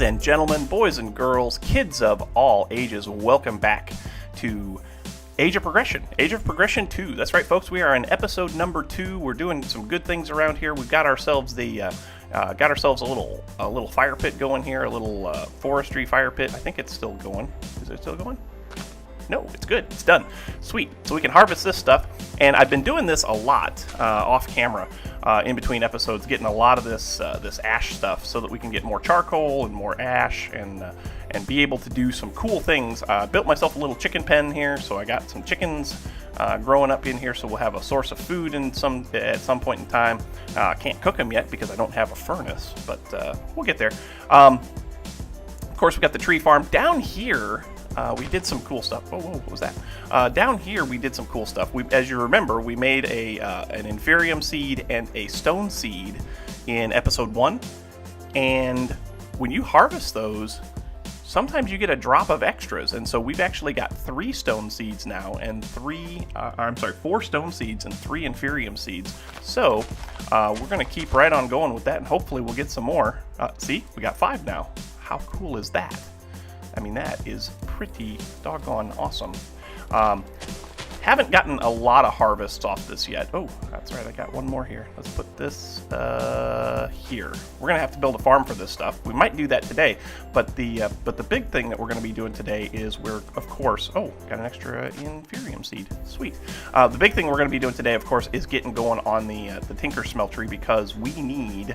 and gentlemen, boys and girls, kids of all ages, welcome back to Age of Progression 2. That's right, folks. We are in episode number 2. We're doing some good things around here. We've got ourselves a little fire pit going here, a little forestry fire pit. I think it's still going. Is it still going? No, it's good. It's done. Sweet. So we can harvest this stuff. And I've been doing this a lot off camera in between episodes, getting a lot of this ash stuff so that we can get more charcoal and more ash and be able to do some cool things. Built myself a little chicken pen here, so I got some chickens growing up in here, so we'll have a source of food at some point in time. Can't cook them yet because I don't have a furnace, but we'll get there. Of course, we got the tree farm down here. We did some cool stuff. Whoa, what was that? Down here, we did some cool stuff. As you remember, we made an inferium seed and a stone seed in episode 1. And when you harvest those, sometimes you get a drop of extras. And so we've actually got 3 stone seeds now, and 4 stone seeds and 3 inferium seeds. So we're going to keep right on going with that, and hopefully we'll get some more. See, we got 5 now. How cool is that? I mean, that is pretty doggone awesome. Haven't gotten a lot of harvests off this yet. Oh, that's right, I got one more here. Let's put this here. We're gonna have to build a farm for this stuff. We might do that today, but the big thing that we're gonna be doing today is of course, got an extra inferium seed. Sweet. The big thing we're gonna be doing today, of course, is getting going on the Tinker Smeltery, because we need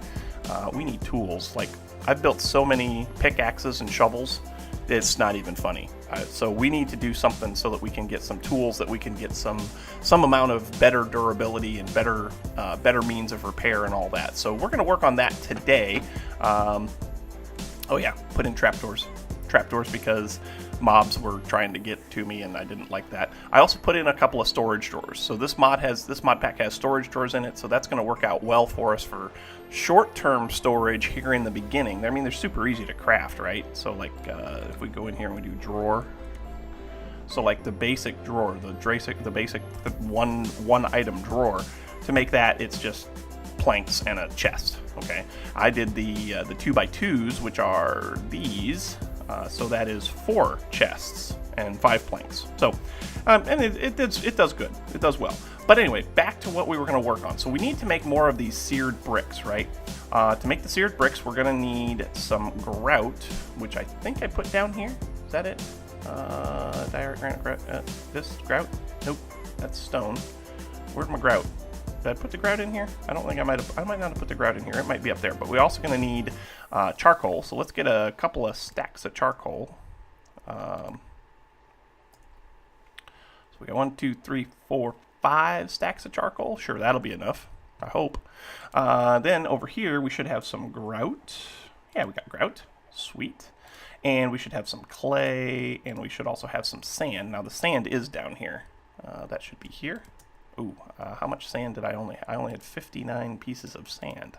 tools. Like, I've built so many pickaxes and shovels. It's not even funny. So we need to do something so that we can get some tools, that we can get some amount of better durability and better means of repair and all that. So we're going to work on that today. Put in trapdoors because mobs were trying to get to me and I didn't like that. I also put in a couple of storage drawers. So this mod pack has storage drawers in it, so that's going to work out well for us for short-term storage here in the beginning. I mean, they're super easy to craft, right? So like if we go in here and we do drawer, so like the basic drawer, the basic one item drawer, to make that, it's just planks and a chest. Okay, I did the 2x2s, which are these. So that is 4 chests and 5 planks. So, and it does good. It does well. But anyway, back to what we were going to work on. So we need to make more of these seared bricks, right? To make the seared bricks, we're going to need some grout, which I think I put down here. Is that it? Diorite granite grout. This grout? Nope, that's stone. Where's my grout? Did I put the grout in here? I don't think I might not have put the grout in here. It might be up there. But we're also going to need charcoal. So let's get a couple of stacks of charcoal. So we got 1, 2, 3, 4, 5 stacks of charcoal. Sure, that'll be enough, I hope. Then over here we should have some grout. Yeah, we got grout. Sweet. And we should have some clay, and we should also have some sand. Now the sand is down here. That should be here. Ooh, how much sand did I only had 59 pieces of sand.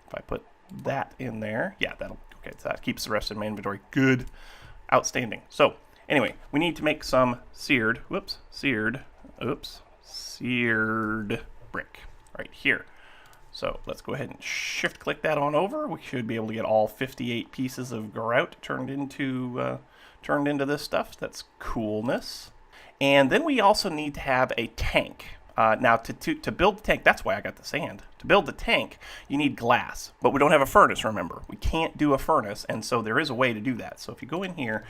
If I put that in there, yeah, okay, so that keeps the rest in my inventory. Good. Outstanding. So, anyway, we need to make some seared brick right here. So, let's go ahead and shift click that on over. We should be able to get all 58 pieces of grout turned into this stuff. That's coolness. And then we also need to have a tank. Now, to build the tank, that's why I got the sand. To build the tank, you need glass. But we don't have a furnace, remember. We can't do a furnace, and so there is a way to do that. So if you go in here,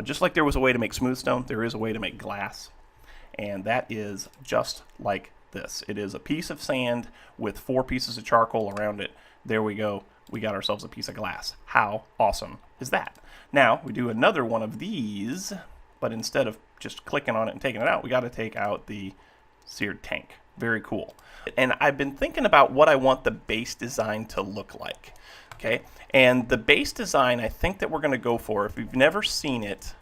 just like there was a way to make smooth stone, there is a way to make glass. And that is just like this. It is a piece of sand with 4 pieces of charcoal around it. There we go. We got ourselves a piece of glass. How awesome is that? Now, we do another one of these, but instead of just clicking on it and taking it out, we got to take out the seared tank. Very cool. And I've been thinking about what I want the base design to look like. Okay, and the base design I think that we're going to go for, if you've never seen it,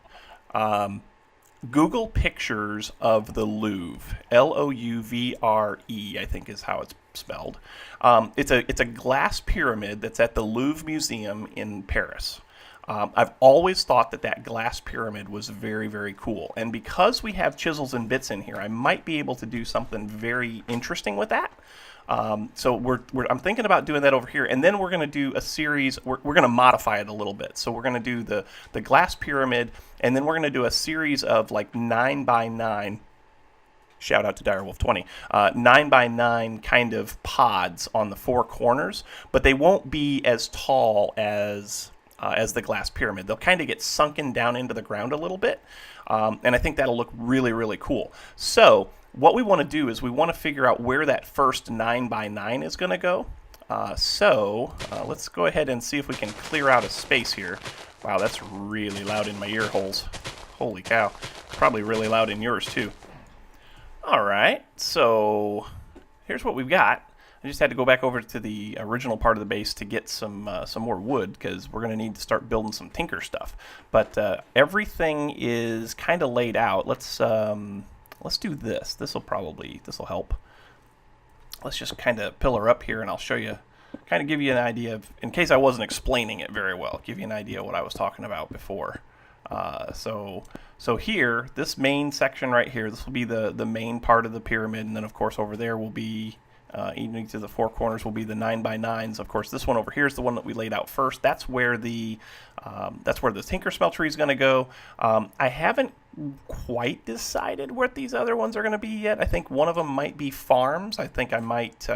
Google pictures of the Louvre. Louvre, I think is how it's spelled. It's a glass pyramid that's at the Louvre Museum in Paris. I've always thought that glass pyramid was very, very cool. And because we have chisels and bits in here, I might be able to do something very interesting with that. So I'm thinking about doing that over here, and then we're going to do a series. We're going to modify it a little bit. So we're going to do the glass pyramid, and then we're going to do a series of like 9x9. Shout out to Direwolf20. 9x9 kind of pods on the four corners, but they won't be as tall as the glass pyramid. They'll kind of get sunken down into the ground a little bit, and I think that'll look really, really cool. So what we want to do is we want to figure out where that first 9x9 is going to go. Let's go ahead and see if we can clear out a space here. Wow, that's really loud in my ear holes. Holy cow. Probably really loud in yours too. All right, so here's what we've got. I just had to go back over to the original part of the base to get some more wood, because we're going to need to start building some tinker stuff. But everything is kind of laid out. Let's do this. This will help. Let's just kind of pillar up here, and I'll show you, kind of give you an idea of, in case I wasn't explaining it very well, give you an idea of what I was talking about before. So here, this main section right here, this will be the main part of the pyramid, and then of course over there will be, each of the four corners will be the 9x9s. Of course, this one over here is the one that we laid out first. That's where the tinker smeltery is going to go. I haven't quite decided what these other ones are going to be yet. I think one of them might be farms. I think I might.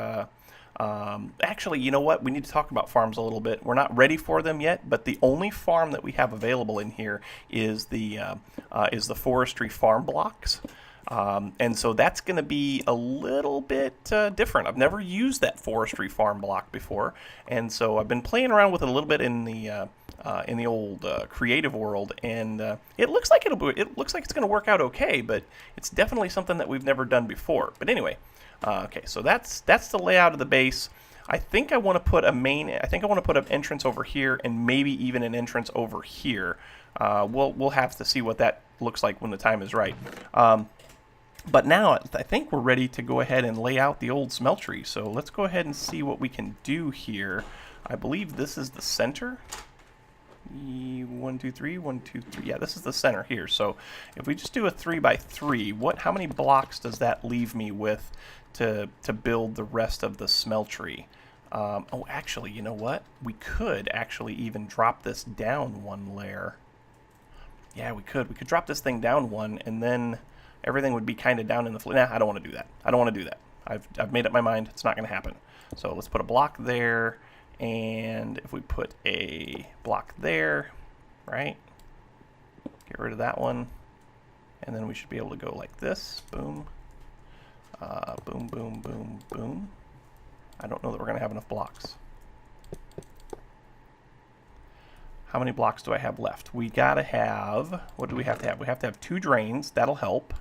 Actually, you know what? We need to talk about farms a little bit. We're not ready for them yet, but the only farm that we have available in here is the forestry farm blocks. And so that's going to be a little bit different. I've never used that forestry farm block before, and so I've been playing around with it a little bit in the old creative world, and it looks like it's going to work out okay, but it's definitely something that we've never done before. But anyway, okay, so that's the layout of the base. I think I want to put an entrance over here, and maybe even an entrance over here. We'll have to see what that looks like when the time is right. But now I think we're ready to go ahead and lay out the old smeltery. So let's go ahead and see what we can do here. I believe this is the center. 1, 2, 3, 1, 2, 3. Yeah, this is the center here. So if we just do a 3x3, how many blocks does that leave me with to build the rest of the smeltery? Oh, actually, you know what? We could actually even drop this down one layer. Yeah, we could. We could drop this thing down one, and then everything would be kind of down in the floor. Nah, I don't want to do that. I don't want to do that. I've made up my mind. It's not going to happen. So let's put a block there, and if we put a block there, right? Get rid of that one, and then we should be able to go like this. Boom. Boom, boom, boom, boom. I don't know that we're going to have enough blocks. How many blocks do I have left? We got to have, what do we have to have? We have to have 2 drains. That'll help.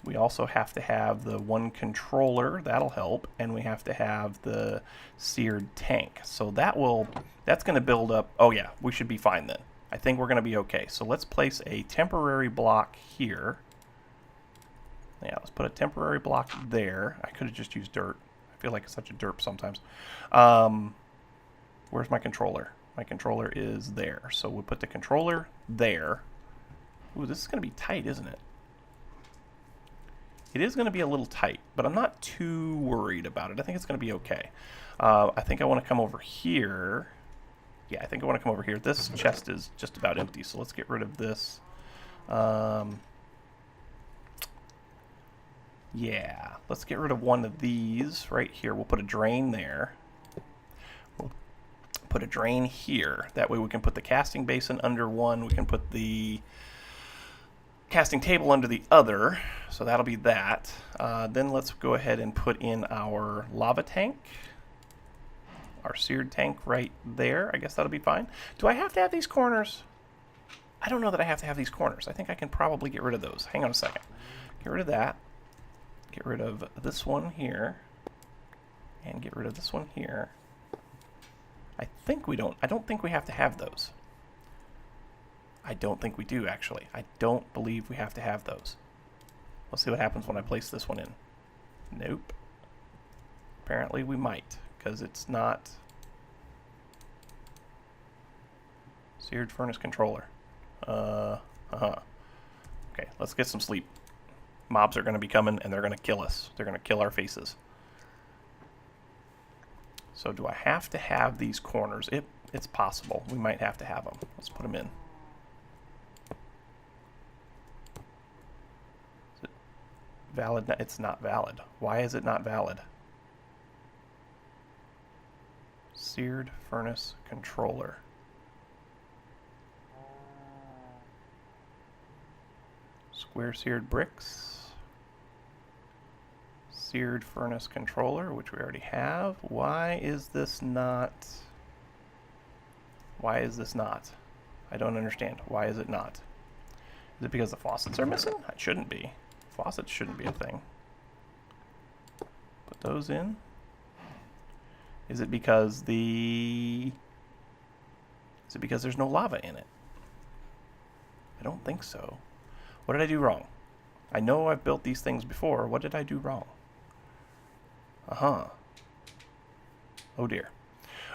We also have to have the 1 controller. That'll help. And we have to have the seared tank. So that's going to build up. Oh yeah, we should be fine then. I think we're going to be okay. So let's place a temporary block here. Yeah, let's put a temporary block there. I could have just used dirt. I feel like it's such a derp sometimes. Where's my controller? My controller is there. So we'll put the controller there. Ooh, this is going to be tight, isn't it? It is going to be a little tight, but I'm not too worried about it. I think it's going to be okay. I think I want to come over here. Yeah, I think I want to come over here. This chest is just about empty, so let's get rid of this. Yeah, let's get rid of one of these right here. We'll put a drain there. We'll put a drain here. That way we can put the casting basin under one. We can put the casting table under the other. So that'll be that. Then let's go ahead and put in our lava tank. Our seared tank right there. I guess that'll be fine. Do I have to have these corners? I don't know that I have to have these corners. I think I can probably get rid of those. Hang on a second. Get rid of that. Get rid of this one here. And get rid of this one here. I don't think we have to have those. I don't think we do, actually. I don't believe we have to have those. Let's see what happens when I place this one in. Nope. Apparently we might, because it's not seared furnace controller. Okay, let's get some sleep. Mobs are going to be coming, and they're going to kill us. They're going to kill our faces. So do I have to have these corners? It's possible. We might have to have them. Let's put them in. Is it valid? It's not valid. Why is it not valid? Seared furnace controller. Square seared bricks. Seared furnace controller, which we already have. Why is this not? Why is this not? I don't understand. Why is it not? Is it because the faucets are missing? It shouldn't be. Faucets shouldn't be a thing. Put those in. Is it because there's no lava in it? I don't think so. What did I do wrong? I know I've built these things before. What did I do wrong? Oh dear.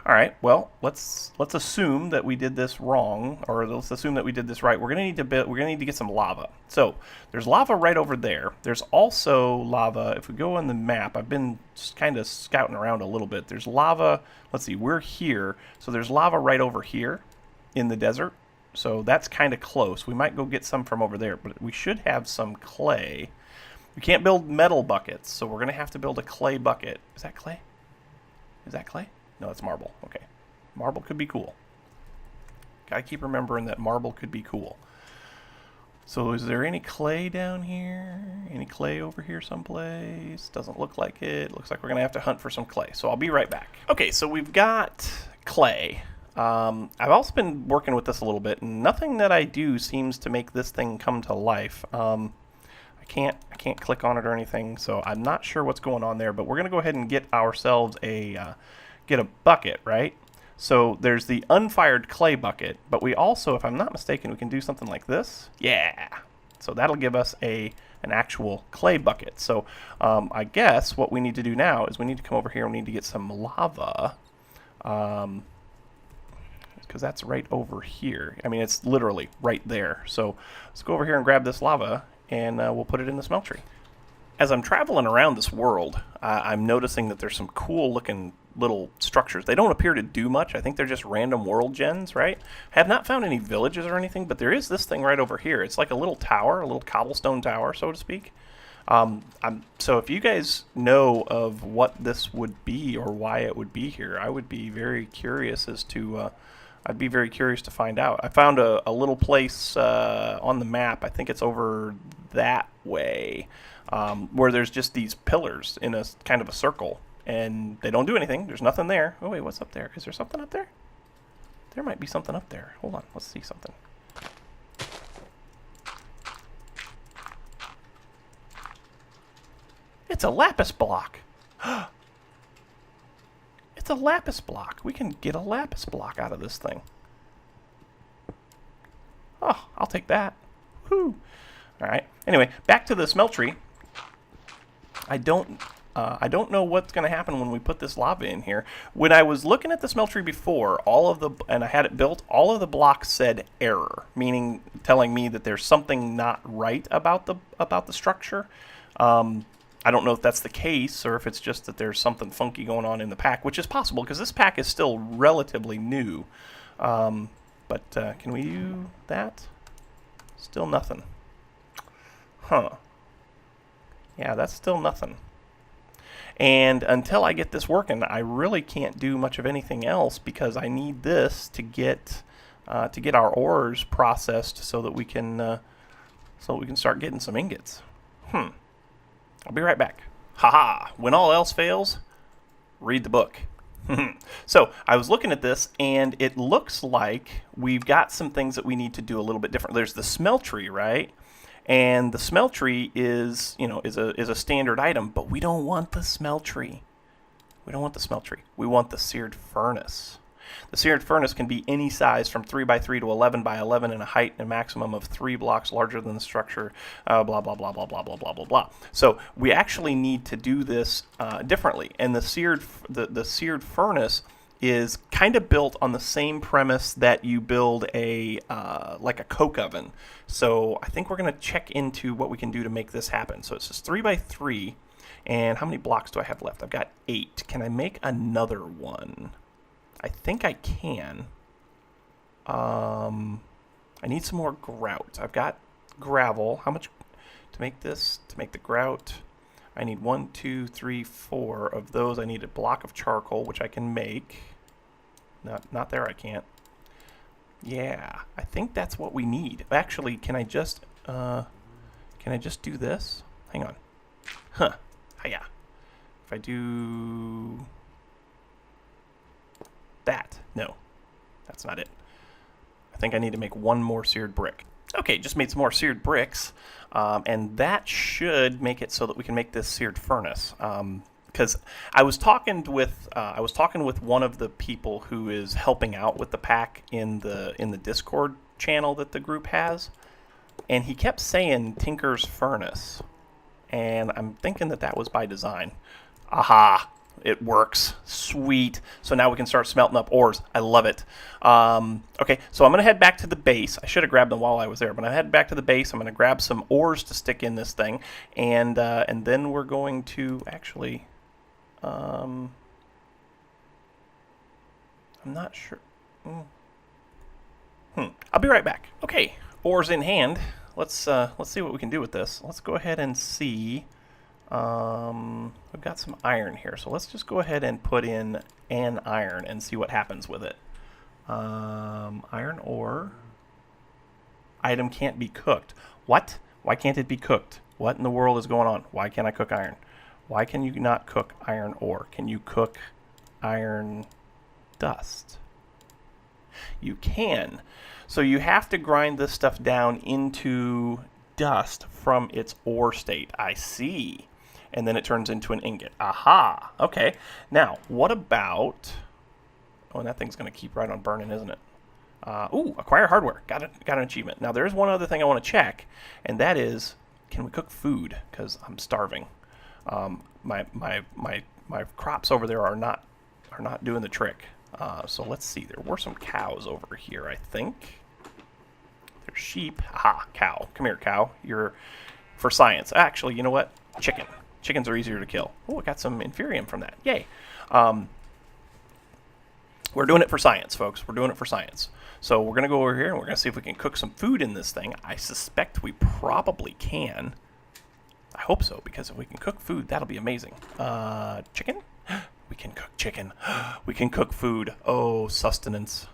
All right. Well, let's assume that we did this wrong, or let's assume that we did this right. We're gonna need to get some lava. So there's lava right over there. There's also lava. If we go on the map, I've been kind of scouting around a little bit. There's lava. Let's see. We're here, so there's lava right over here in the desert. So that's kind of close. We might go get some from over there, but we should have some clay. We can't build metal buckets, so we're gonna have to build a clay bucket. Is that clay? Is that clay? No, it's marble. Okay. Marble could be cool. Gotta keep remembering that marble could be cool. So is there any clay down here? Any clay over here someplace? Doesn't look like it. Looks like we're gonna have to hunt for some clay. So I'll be right back. Okay, so we've got clay. I've also been working with this a little bit, and nothing that I do seems to make this thing come to life. I can't click on it or anything, so I'm not sure what's going on there, but we're gonna go ahead and get ourselves a bucket, right? So there's the unfired clay bucket, but we also, if I'm not mistaken, we can do something like this. Yeah. So that'll give us an actual clay bucket. So I guess what we need to do now is we need to come over here and we need to get some lava. Because that's right over here. I mean, it's literally right there. So let's go over here and grab this lava, and we'll put it in the smeltery. As I'm traveling around this world, I'm noticing that there's some cool looking little structures. They don't appear to do much. I think they're just random world gens, right? Have not found any villages or anything, but there is this thing right over here. It's like a little tower, a little cobblestone tower, so to speak. So if you guys know of what this would be or why it would be here, I would be very curious as to... I'd be very curious to find out. I found a little place on the map. I think it's over that way, where there's just these pillars in a kind of a circle, and they don't do anything. There's nothing there. Oh wait, what's up there? Is there something up there? There might be something up there. Hold on, let's see something. It's a lapis block. It's a lapis block. We can get a lapis block out of this thing. Oh, I'll take that. Whew. All right. Anyway, back to the smeltery. I don't know what's going to happen when we put this lava in here. When I was looking at the smeltery before, and I had it built, all of the blocks said error, meaning telling me that there's something not right about the structure. I don't know if that's the case or if it's just that there's something funky going on in the pack, which is possible because this pack is still relatively new. But can we do that? Still nothing. Huh. Yeah, that's still nothing. And until I get this working, I really can't do much of anything else because I need this to get our ores processed so that we can start getting some ingots. I'll be right back. Haha, when all else fails, read the book. So I was looking at this, and it looks like we've got some things that we need to do a little bit different. There's the smeltery, right? And the smeltery is a standard item, but we don't want the smeltery. We don't want the smeltery. We want the seared furnace. The seared furnace can be any size from 3 by 3 to 11 by 11 in a height and a maximum of 3 blocks larger than the structure, blah, blah, blah, blah, blah, blah, blah, blah, blah. So we actually need to do this differently. And the seared furnace is kind of built on the same premise that you build like a coke oven. So I think we're going to check into what we can do to make this happen. So it's just 3 by 3. And how many blocks do I have left? I've got 8. Can I make another one? I think I can. I need some more grout. I've got gravel. How much to make this? To make the grout, I need 1, 2, 3, 4 of those. I need a block of charcoal, which I can make. Not there. I can't. Yeah, I think that's what we need. Actually, can I just do this? Hang on. Huh. Yeah. If I do that, no, that's not it. I think I need to make one more seared brick. Okay, just made some more seared bricks, and that should make it so that we can make this seared furnace. Because I was talking with one of the people who is helping out with the pack in the Discord channel that the group has, and he kept saying Tinker's Furnace, and I'm thinking that was by design. Aha! It works. Sweet. So now we can start smelting up ores. I love it. Okay, so I'm going to head back to the base. I should have grabbed them while I was there, but I head back to the base. I'm going to grab some ores to stick in this thing, and then we're going to actually... I'm not sure. I'll be right back. Okay, ores in hand. Let's see what we can do with this. Let's go ahead and see... We've got some iron here, so let's just go ahead and put in an iron and see what happens with it. Iron ore. Item can't be cooked. What? Why can't it be cooked? What in the world is going on? Why can't I cook iron? Why can you not cook iron ore? Can you cook iron dust? You can. So you have to grind this stuff down into dust from its ore state. I see. And then it turns into an ingot. Aha! Okay. Now, what about... Oh, and that thing's going to keep right on burning, isn't it? Ooh, acquire hardware. Got an achievement. Now, there's one other thing I want to check, and that is, can we cook food? Because I'm starving. My crops over there are not doing the trick. So let's see. There were some cows over here, I think. There's sheep. Aha, cow. Come here, cow. You're for science. Actually, you know what? Chicken. Chickens are easier to kill. Oh, I got some inferium from that. Yay. We're doing it for science, folks. We're doing it for science. So we're going to go over here and we're going to see if we can cook some food in this thing. I suspect we probably can. I hope so, because if we can cook food, that'll be amazing. Chicken? We can cook chicken. We can cook food. Oh, sustenance.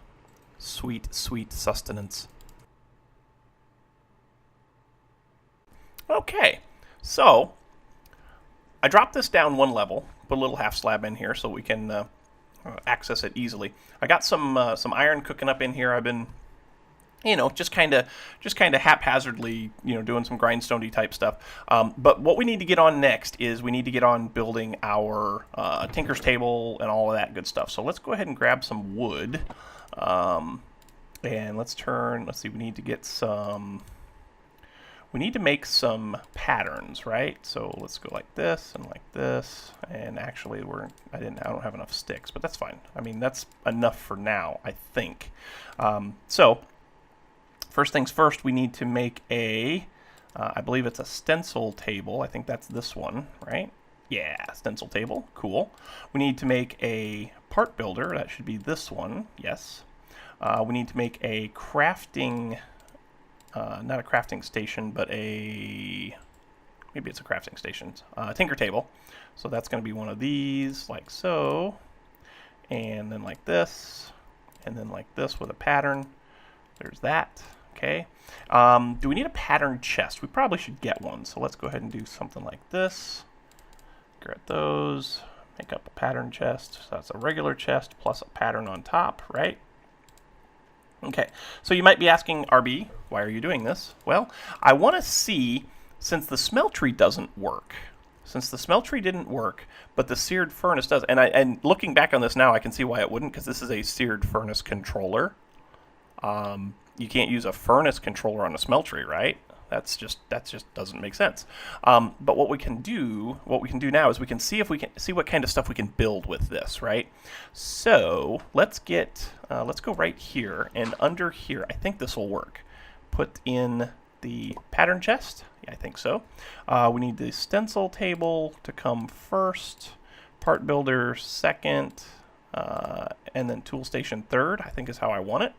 Sweet, sweet sustenance. Okay, so I dropped this down one level, put a little half slab in here so we can access it easily. I got some iron cooking up in here. I've been, just kind of haphazardly, doing some grindstone-y type stuff. But what we need to get on next is we need to get on building our tinker's table and all of that good stuff. So let's go ahead and grab some wood, and let's see. We need to get some. We need to make some patterns, right? So let's go like this and like this. And actually, I don't have enough sticks, but that's fine. I mean, that's enough for now, I think. So first things first, we need to make I believe it's a stencil table. I think that's this one, right? Yeah, stencil table. Cool. We need to make a part builder. That should be this one. Yes. We need to make a crafting. Not a crafting station, but maybe it's a crafting station. Tinker table. So that's going to be one of these, like so, and then like this, and then like this with a pattern. There's that. Okay. Do we need a pattern chest? We probably should get one. So let's go ahead and do something like this. Grab those. Make up a pattern chest. So that's a regular chest plus a pattern on top, right? Okay, so you might be asking, RB, why are you doing this? Well, I want to see, since the smeltery doesn't work, since the smeltery didn't work, but the seared furnace does, and looking back on this now, I can see why it wouldn't, because this is a seared furnace controller. You can't use a furnace controller on a smeltery, right? That just doesn't make sense. But what we can do now is we can see what kind of stuff we can build with this, right? So let's go right here, and under here, I think this will work. Put in the pattern chest. Yeah, I think so. We need the stencil table to come first, part builder second, and then tool station third, I think is how I want it.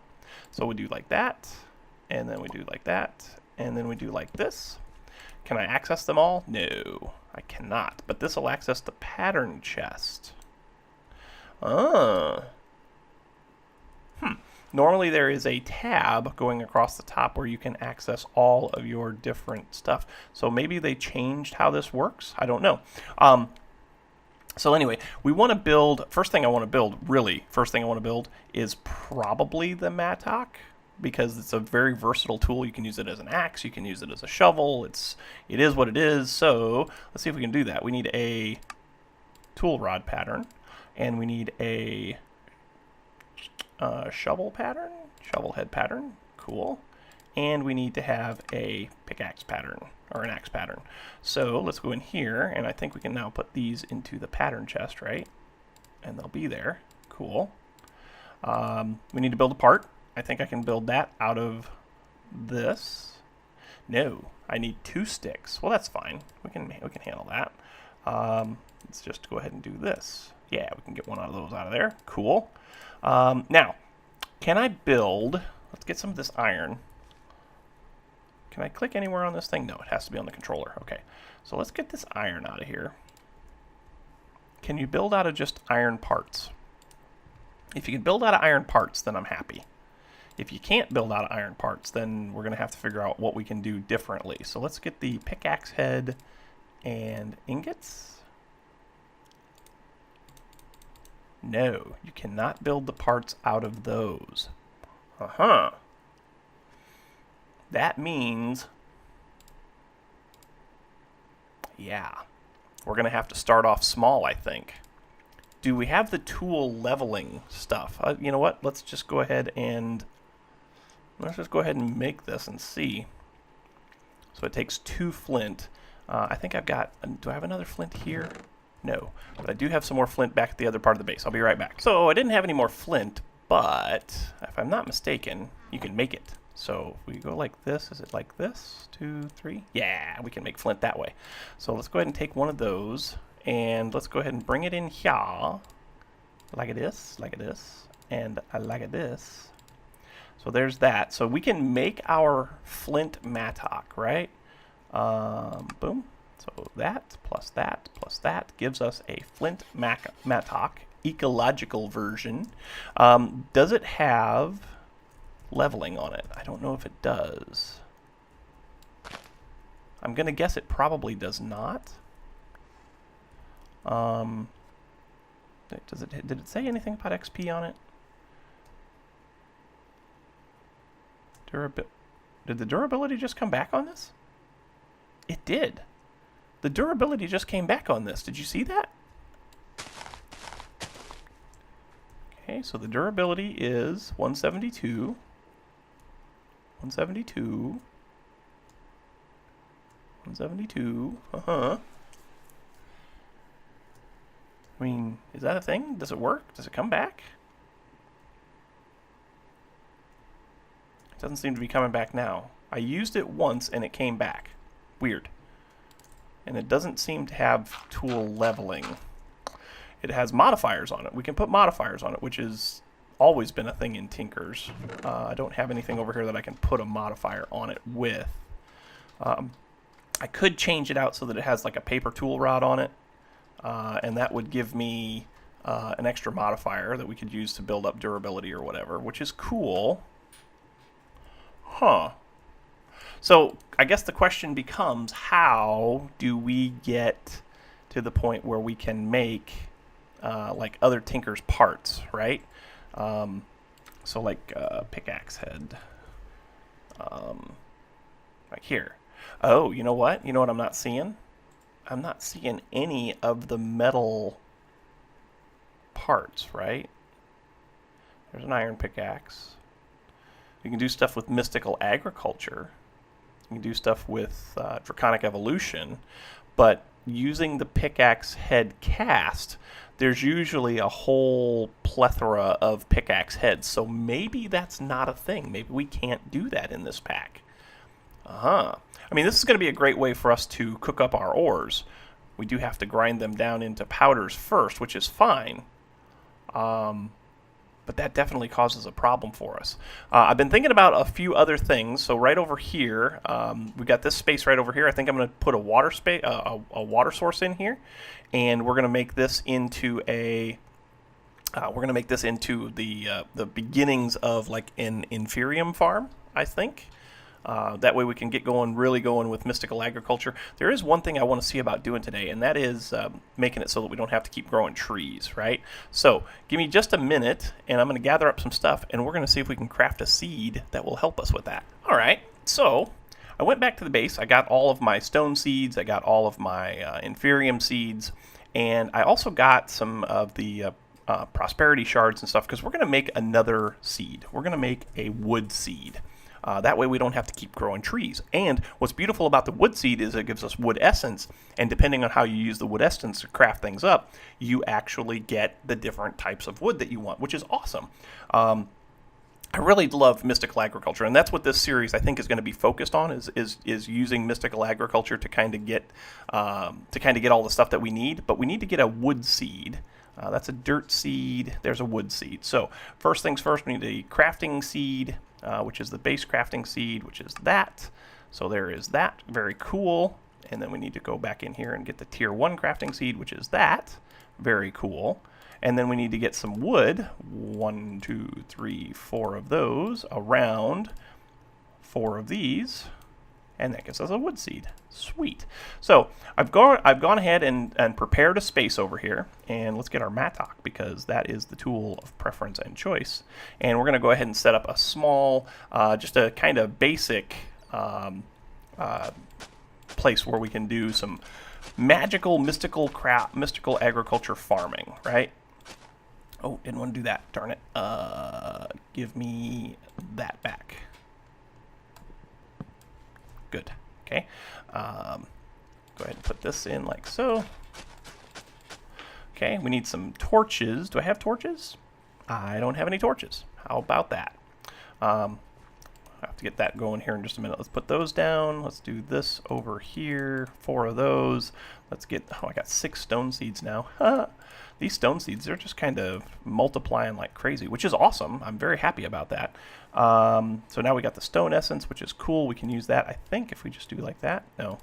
So we do like that, and then we do like that, and then we do like this. Can I access them all? No, I cannot. But this will access the pattern chest. Normally there is a tab going across the top where you can access all of your different stuff. So maybe they changed how this works. I don't know. So anyway, we want to build, first thing I want to build is probably the mattock, because it's a very versatile tool. You can use it as an axe, you can use it as a shovel. It is what it is. So let's see if we can do that. We need a tool rod pattern, and we need a shovel pattern, shovel head pattern, cool. And we need to have a pickaxe pattern, or an axe pattern. So let's go in here, and I think we can now put these into the pattern chest, right? And they'll be there, cool. We need to build a part. I think I can build that out of this. No, I need 2 sticks. Well, that's fine. We can handle that. Let's just go ahead and do this. Yeah, we can get one of those out of there. Cool. Now, can I build? Let's get some of this iron. Can I click anywhere on this thing? No, it has to be on the controller. Okay, so let's get this iron out of here. Can you build out of just iron parts? If you can build out of iron parts, then I'm happy. If you can't build out of iron parts, then we're going to have to figure out what we can do differently. So let's get the pickaxe head and ingots. No, you cannot build the parts out of those. That means, yeah, we're going to have to start off small, I think. Do we have the tool leveling stuff? You know what? Let's just go ahead and make this and see. So it takes 2 flint. I think I've got, do I have another flint here? No, but I do have some more flint back at the other part of the base. I'll be right back. So I didn't have any more flint, but if I'm not mistaken, you can make it. So if we go like this, is it like this? 2, 3? Yeah, we can make flint that way. So let's go ahead and take one of those, and let's go ahead and bring it in here, like this, and like this. So there's that. So we can make our flint mattock, right? Boom. So that plus that plus that gives us a flint mattock, ecological version. Does it have leveling on it? I don't know if it does. I'm going to guess it probably does not. Did it say anything about XP on it? Did the durability just come back on this? It did. The durability just came back on this. Did you see that? Okay, so the durability is 172. 172. 172. I mean, is that a thing? Does it work? Does it come back? It doesn't seem to be coming back now. I used it once and it came back. Weird. And it doesn't seem to have tool leveling. It has modifiers on it. We can put modifiers on it, which has always been a thing in Tinkers. I don't have anything over here that I can put a modifier on it with. I could change it out so that it has like a paper tool rod on it, and that would give me an extra modifier that we could use to build up durability or whatever, which is cool. Huh. So I guess the question becomes, how do we get to the point where we can make like other Tinker's parts, right? So like pickaxe head, like here. Oh, you know what? You know what I'm not seeing? I'm not seeing any of the metal parts, right? There's an iron pickaxe. You can do stuff with mystical agriculture. You can do stuff with draconic evolution, but using the pickaxe head cast, there's usually a whole plethora of pickaxe heads, so maybe that's not a thing. Maybe we can't do that in this pack. Uh-huh. I mean, this is going to be a great way for us to cook up our ores. We do have to grind them down into powders first, which is fine. But that definitely causes a problem for us. I've been thinking about a few other things. So right over here, we got this space right over here. I think I'm going to put a water a water source in here, and we're going to make this into a. We're going to make this into the beginnings of like an inferium farm, I think. That way we can get going, really going with mystical agriculture. There is one thing I want to see about doing today, and that is making it so that we don't have to keep growing trees, right? So give me just a minute, and I'm going to gather up some stuff, and we're going to see if we can craft a seed that will help us with that. All right, so I went back to the base. I got all of my stone seeds. I got all of my inferium seeds, and I also got some of the prosperity shards and stuff, because we're going to make another seed. We're going to make a wood seed. That way we don't have to keep growing trees. And what's beautiful about the wood seed is it gives us wood essence, and depending on how you use the wood essence to craft things up, you actually get the different types of wood that you want, which is awesome. I really love mystical agriculture, and that's what this series I think is going to be focused on, is using mystical agriculture to kind of get all the stuff that we need. But we need to get a wood seed. That's a dirt seed. There's a wood seed. So first things first, we need a crafting seed, which is the base crafting seed, which is that. So there is that. Very cool. And then we need to go back in here and get the tier 1 crafting seed, which is that. Very cool. And then we need to get some wood. 1, 2, 3, 4 of those. Around 4 of these. And that gives us a wood seed. Sweet. So I've gone ahead and prepared a space over here, and let's get our mattock, because that is the tool of preference and choice. And we're going to go ahead and set up a small, just a kind of basic place where we can do some mystical agriculture farming, right? Oh, didn't want to do that. Darn it. Give me that back. Good. Okay. Go ahead and put this in like so. Okay, we need some torches. Do I have torches? I don't have any torches. How about that? I have to get that going here in just a minute. Let's put those down. Let's do this over here. 4 of those. Let's get, oh, I got 6 stone seeds now. These stone seeds, they're just kind of multiplying like crazy, which is awesome. I'm very happy about that. So now we got the stone essence, which is cool. We can use that, I think, if we just do like that. No,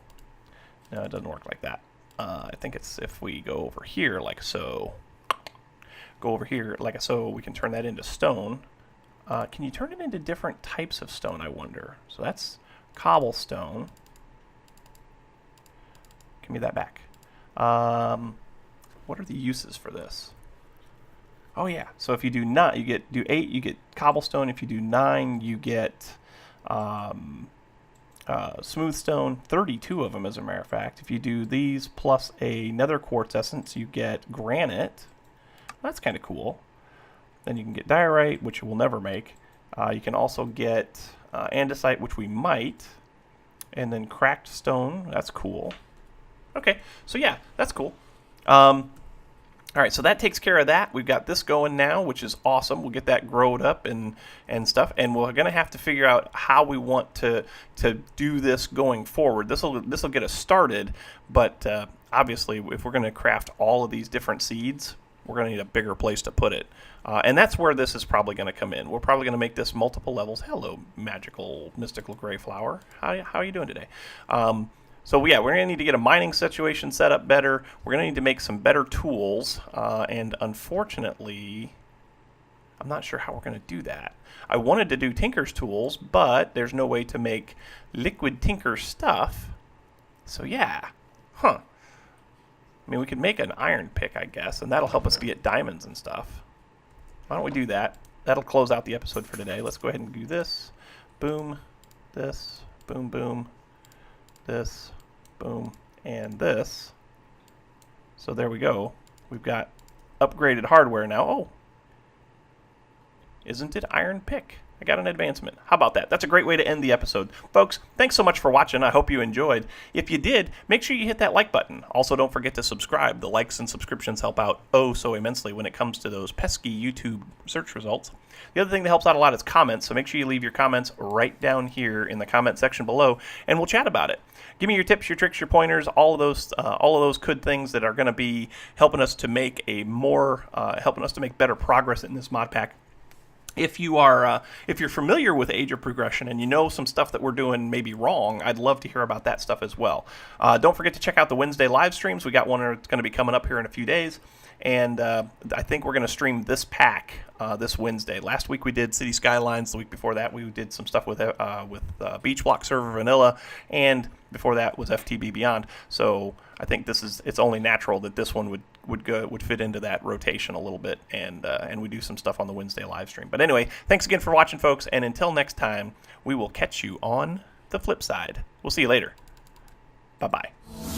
it doesn't work like that. I think it's if we go over here like so. Go over here like so, we can turn that into stone. Can you turn it into different types of stone, I wonder? So that's cobblestone. Give me that back. What are the uses for this? Oh yeah, so if you do 9, do 8, you get cobblestone. If you do 9, you get smooth stone. 32 of them, as a matter of fact. If you do these plus a nether quartz essence, you get granite. That's kind of cool. Then you can get diorite, which we'll never make. You can also get andesite, which we might. And then cracked stone. That's cool. Okay, so yeah, that's cool. All right, so that takes care of that. We've got this going now, which is awesome. We'll get that growed up and stuff, and we're going to have to figure out how we want to do this going forward. This will get us started, but obviously, if we're going to craft all of these different seeds, we're going to need a bigger place to put it, and that's where this is probably going to come in. We're probably going to make this multiple levels. Hello, magical, mystical gray flower. How are you doing today? So yeah, we're going to need to get a mining situation set up better. We're going to need to make some better tools, and unfortunately, I'm not sure how we're going to do that. I wanted to do Tinker's tools, but there's no way to make liquid Tinker stuff. So yeah, I mean, we could make an iron pick, I guess, and that'll help us to get diamonds and stuff. Why don't we do that? That'll close out the episode for today. Let's go ahead and do this. Boom, this, boom, boom, this, boom, and this. So there we go. We've got upgraded hardware now. Oh, isn't it iron pick? I got an advancement. How about that? That's a great way to end the episode. Folks, thanks so much for watching. I hope you enjoyed. If you did, make sure you hit that like button. Also, don't forget to subscribe. The likes and subscriptions help out oh so immensely when it comes to those pesky YouTube search results. The other thing that helps out a lot is comments, so make sure you leave your comments right down here in the comment section below, and we'll chat about it. Give me your tips, your tricks, your pointers, all of those good things that are going to be helping us to make better progress in this mod pack. If you're familiar with Age of Progression and you know some stuff that we're doing maybe wrong, I'd love to hear about that stuff as well. Don't forget to check out the Wednesday live streams. We got one that's going to be coming up here in a few days. And I think we're going to stream this pack this Wednesday. Last week we did City Skylines. The week before that we did some stuff with Beach Block Server Vanilla, and before that was FTB Beyond. So I think it's only natural that this one would fit into that rotation a little bit, and we do some stuff on the Wednesday live stream. But anyway, thanks again for watching, folks, and until next time, we will catch you on the flip side. We'll see you later. Bye-bye.